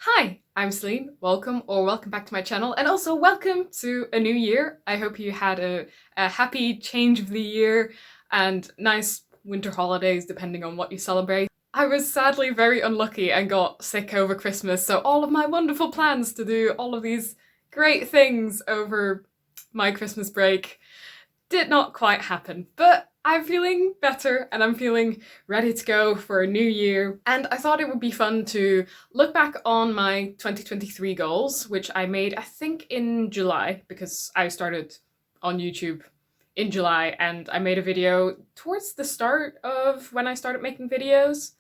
Hi, I'm Celine. Welcome back to my channel, and also welcome to a new year. I hope you had a happy change of the year and nice winter holidays depending on what you celebrate. I was sadly very unlucky and got sick over Christmas, so all of my wonderful plans to do all of these great things over my Christmas break did not quite happen, but I'm feeling better and I'm feeling ready to go for a new year. And I thought it would be fun to look back on my 2023 goals, which I made, I think, in July, because I started on YouTube in July and I made a video towards the start of when I started making videos.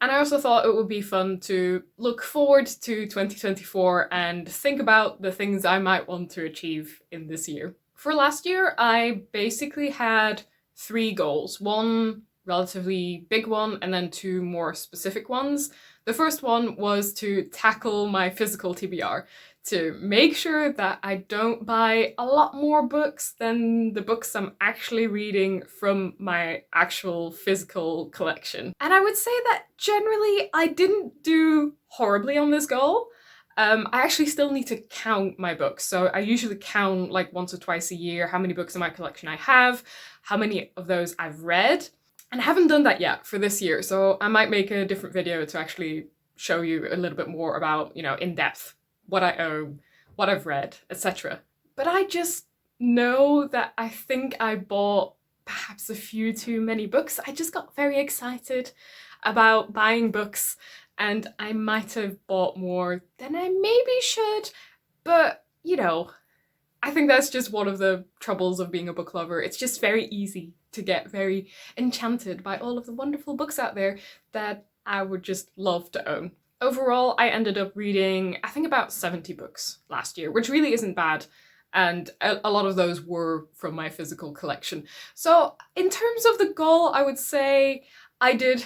And I also thought it would be fun to look forward to 2024 and think about the things I might want to achieve in this year. For last year, I basically had 3 goals. One relatively big one and then 2 more specific ones. The first one was to tackle my physical TBR, to make sure that I don't buy a lot more books than the books I'm actually reading from my actual physical collection. And I would say that generally I didn't do horribly on this goal. I actually still need to count my books. So I usually count like once or twice a year how many books in my collection I have, how many of those I've read. And I haven't done that yet for this year. So I might make a different video to actually show you a little bit more about, in depth, what I own, what I've read, etc. But I just know that I think I bought perhaps a few too many books. I just got very excited about buying books and I might have bought more than I maybe should, but I think that's just one of the troubles of being a book lover. It's just very easy to get very enchanted by all of the wonderful books out there that I would just love to own. Overall, I ended up reading, I think, about 70 books last year, which really isn't bad. And a lot of those were from my physical collection. So in terms of the goal, I would say I did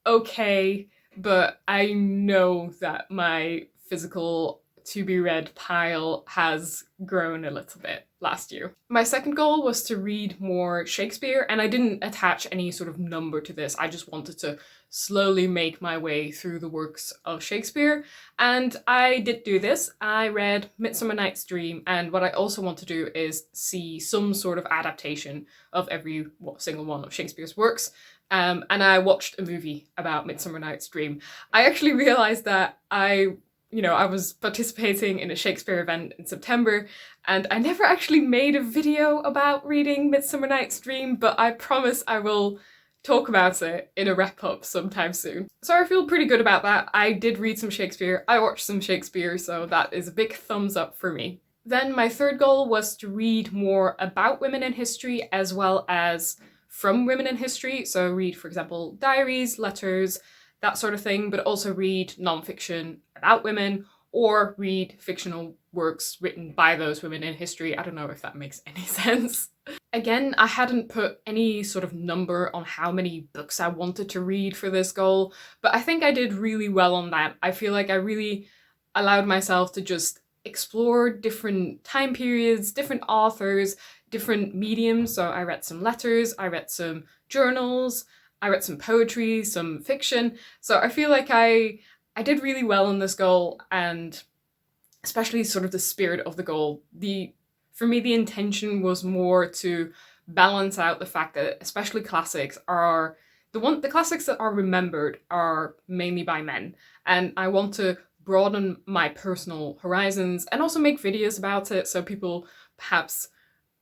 okay, but I know that my physical to be read pile has grown a little bit last year. My second goal was to read more Shakespeare, and I didn't attach any sort of number to this. I just wanted to slowly make my way through the works of Shakespeare, and I did do this. I read Midsummer Night's Dream, and what I also want to do is see some sort of adaptation of every single one of Shakespeare's works. And I watched a movie about Midsummer Night's Dream. I actually realized that I was participating in a Shakespeare event in September and I never actually made a video about reading Midsummer Night's Dream, but I promise I will talk about it in a wrap-up sometime soon. So I feel pretty good about that. I did read some Shakespeare, I watched some Shakespeare, so that is a big thumbs up for me. Then my third goal was to read more about women in history as well as from women in history. So read, for example, diaries, letters, that sort of thing, but also read non-fiction about women or read fictional works written by those women in history. I don't know if that makes any sense. Again, I hadn't put any sort of number on how many books I wanted to read for this goal, but I think I did really well on that. I feel like I really allowed myself to just explore different time periods, different authors, different mediums. So I read some letters, I read some journals, I read some poetry, some fiction. So I feel like I did really well on this goal, and especially sort of the spirit of the goal. For me, the intention was more to balance out the fact that especially classics are the classics that are remembered are mainly by men, and I want to broaden my personal horizons and also make videos about it so people perhaps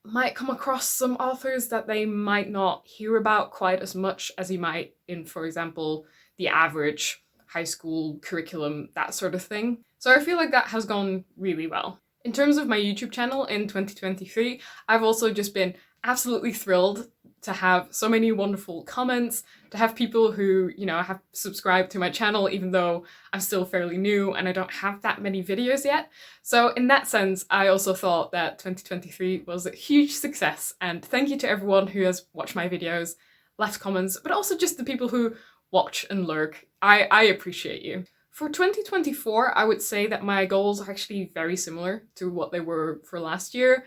might come across some authors that they might not hear about quite as much as you might in, for example, the average high school curriculum, that sort of thing. So I feel like that has gone really well. In terms of my YouTube channel in 2023, I've also just been absolutely thrilled to have so many wonderful comments, to have people who, have subscribed to my channel even though I'm still fairly new and I don't have that many videos yet. So in that sense, I also thought that 2023 was a huge success, and thank you to everyone who has watched my videos, left comments, but also just the people who watch and lurk. I appreciate you. For 2024, I would say that my goals are actually very similar to what they were for last year.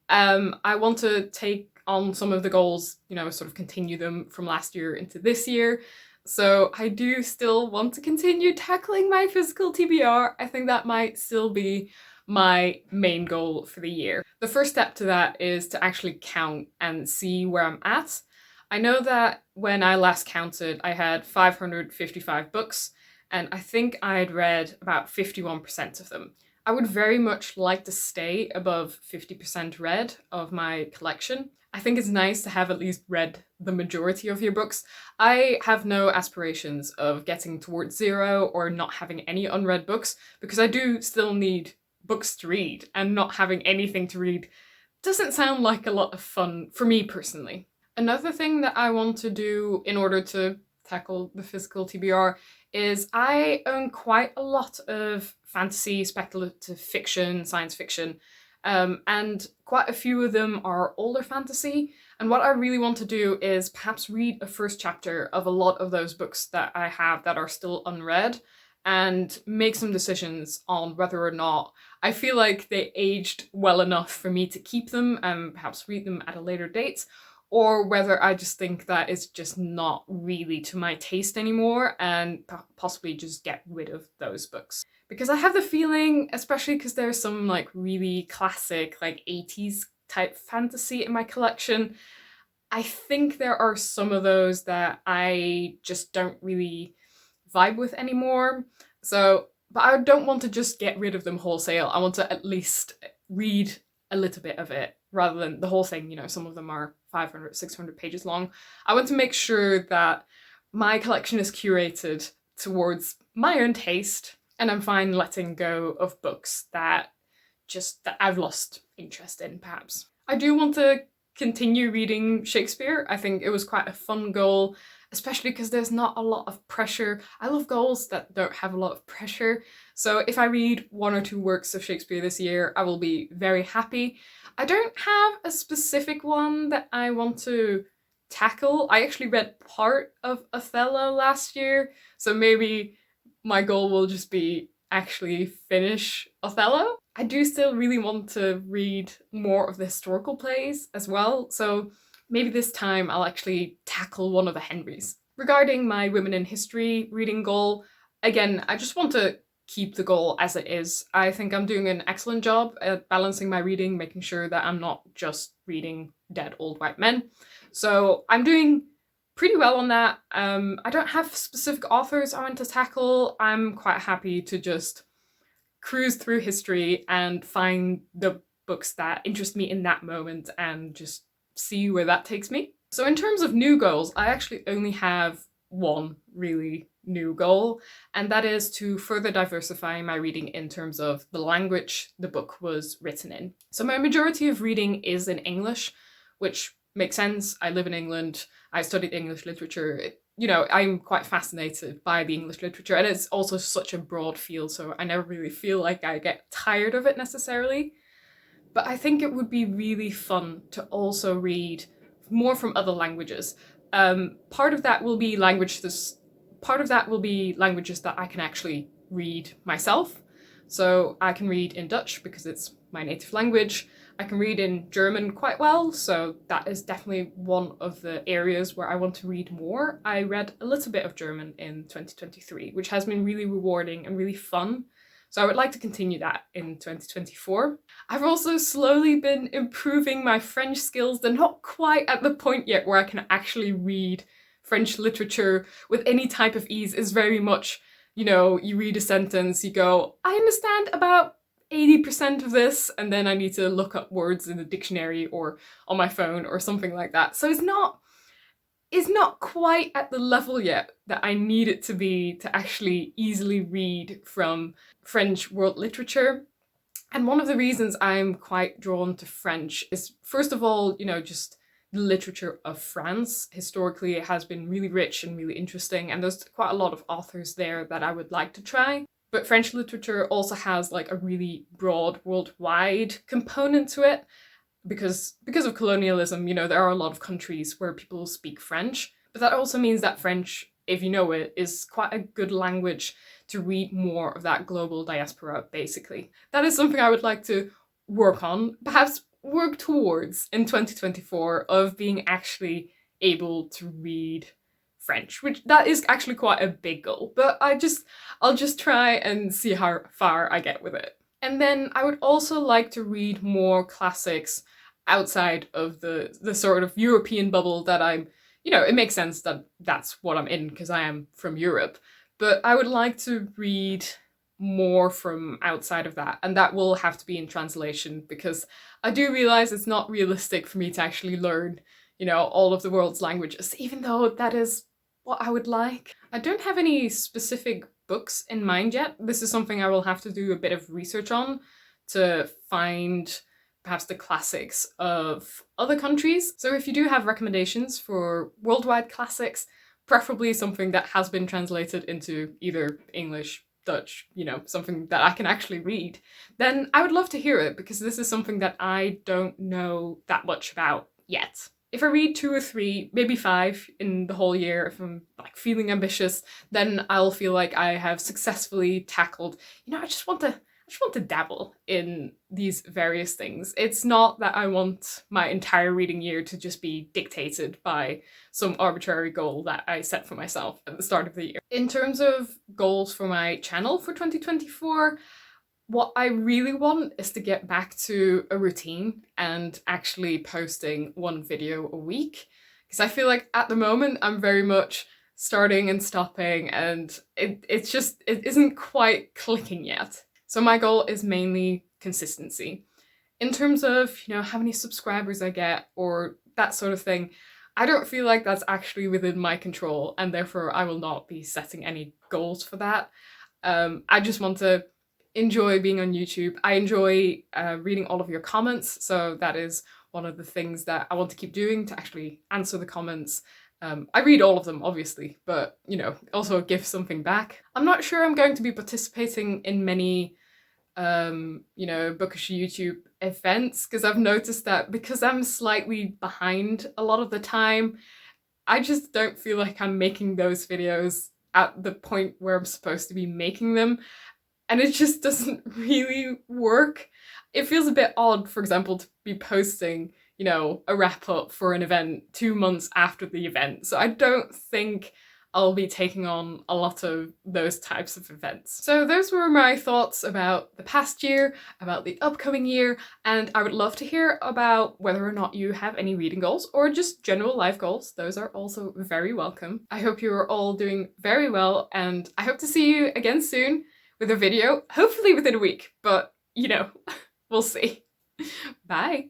I want to take on some of the goals, sort of continue them from last year into this year. So I do still want to continue tackling my physical TBR. I think that might still be my main goal for the year. The first step to that is to actually count and see where I'm at. I know that when I last counted, I had 555 books, and I think I had read about 51% of them. I would very much like to stay above 50% read of my collection. I think it's nice to have at least read the majority of your books. I have no aspirations of getting towards zero or not having any unread books, because I do still need books to read, and not having anything to read doesn't sound like a lot of fun for me personally. Another thing that I want to do in order to tackle the physical TBR is I own quite a lot of fantasy, speculative fiction, science fiction, and quite a few of them are older fantasy. And what I really want to do is perhaps read a first chapter of a lot of those books that I have that are still unread, and make some decisions on whether or not I feel like they aged well enough for me to keep them and perhaps read them at a later date, or whether I just think that it's just not really to my taste anymore and possibly just get rid of those books. Because I have the feeling, especially because there's some like really classic like 80s type fantasy in my collection, I think there are some of those that I just don't really vibe with anymore. So, but I don't want to just get rid of them wholesale. I want to at least read a little bit of it rather than the whole thing. You know, some of them are 500, 600 pages long. I want to make sure that my collection is curated towards my own taste, and I'm fine letting go of books that I've lost interest in, perhaps. I do want to continue reading Shakespeare. I think it was quite a fun goal, especially because there's not a lot of pressure. I love goals that don't have a lot of pressure. So if I read 1 or 2 works of Shakespeare this year, I will be very happy. I don't have a specific one that I want to tackle. I actually read part of Othello last year, so maybe my goal will just be actually finish Othello. I do still really want to read more of the historical plays as well, so maybe this time I'll actually tackle one of the Henrys. Regarding my Women in History reading goal, again, I just want to keep the goal as it is. I think I'm doing an excellent job at balancing my reading, making sure that I'm not just reading dead old white men. So I'm doing pretty well on that. I don't have specific authors I want to tackle. I'm quite happy to just cruise through history and find the books that interest me in that moment and just see where that takes me. So in terms of new goals, I actually only have one really new goal, and that is to further diversify my reading in terms of the language the book was written in. So my majority of reading is in English, which makes sense. I live in England, I studied English literature. You know, I'm quite fascinated by the English literature, and it's also such a broad field, so I never really feel like I get tired of it necessarily. But I think it would be really fun to also read more from other languages. Part of that will be languages that I can actually read myself. So I can read in Dutch because it's my native language. I can read in German quite well, so that is definitely one of the areas where I want to read more. I read a little bit of German in 2023, which has been really rewarding and really fun. So I would like to continue that in 2024. I've also slowly been improving my French skills. They're not quite at the point yet where I can actually read French literature with any type of ease. It's very much, you know, you read a sentence, you go, I understand about 80% of this, and then I need to look up words in the dictionary or on my phone or something like that. So it's not quite at the level yet that I need it to be to actually easily read from French world literature. And one of the reasons I'm quite drawn to French is, first of all, you know, just the literature of France. Historically, it has been really rich and really interesting, and there's quite a lot of authors there that I would like to try. But French literature also has like a really broad worldwide component to it. Because of colonialism, you know, there are a lot of countries where people speak French, but that also means that French, if you know it, is quite a good language to read more of that global diaspora, basically. That is something I would like to work on, perhaps work towards in 2024, of being actually able to read French, which that is actually quite a big goal, but I'll just try and see how far I get with it. And then I would also like to read more classics outside of the sort of European bubble that I'm, you know, it makes sense that that's what I'm in because I am from Europe, but I would like to read more from outside of that, and that will have to be in translation because I do realize it's not realistic for me to actually learn, you know, all of the world's languages, even though that is what I would like. I don't have any specific books in mind yet. This is something I will have to do a bit of research on to find perhaps the classics of other countries. So if you do have recommendations for worldwide classics, preferably something that has been translated into either English, Dutch, you know, something that I can actually read, then I would love to hear it because this is something that I don't know that much about yet. If I read 2 or 3, maybe 5 in the whole year, if I'm like feeling ambitious, then I'll feel like I have successfully tackled, you know, I just want to dabble in these various things. It's not that I want my entire reading year to just be dictated by some arbitrary goal that I set for myself at the start of the year. In terms of goals for my channel for 2024, what I really want is to get back to a routine and actually posting 1 video a week. Because I feel like at the moment I'm very much starting and stopping and it isn't quite clicking yet. So my goal is mainly consistency. In terms of, you know, how many subscribers I get or that sort of thing, I don't feel like that's actually within my control and therefore I will not be setting any goals for that. I just want to enjoy being on YouTube. I enjoy reading all of your comments, so that is one of the things that I want to keep doing, to actually answer the comments. I read all of them, obviously, but, you know, also give something back. I'm not sure I'm going to be participating in many, you know, bookish YouTube events, because I've noticed that because I'm slightly behind a lot of the time, I just don't feel like I'm making those videos at the point where I'm supposed to be making them. And it just doesn't really work. It feels a bit odd, for example, to be posting, you know, a wrap up for an event 2 months after the event. So I don't think I'll be taking on a lot of those types of events. So those were my thoughts about the past year, about the upcoming year, and I would love to hear about whether or not you have any reading goals or just general life goals. Those are also very welcome. I hope you are all doing very well, and I hope to see you again soon with a video, hopefully within a week, but you know, we'll see. Bye!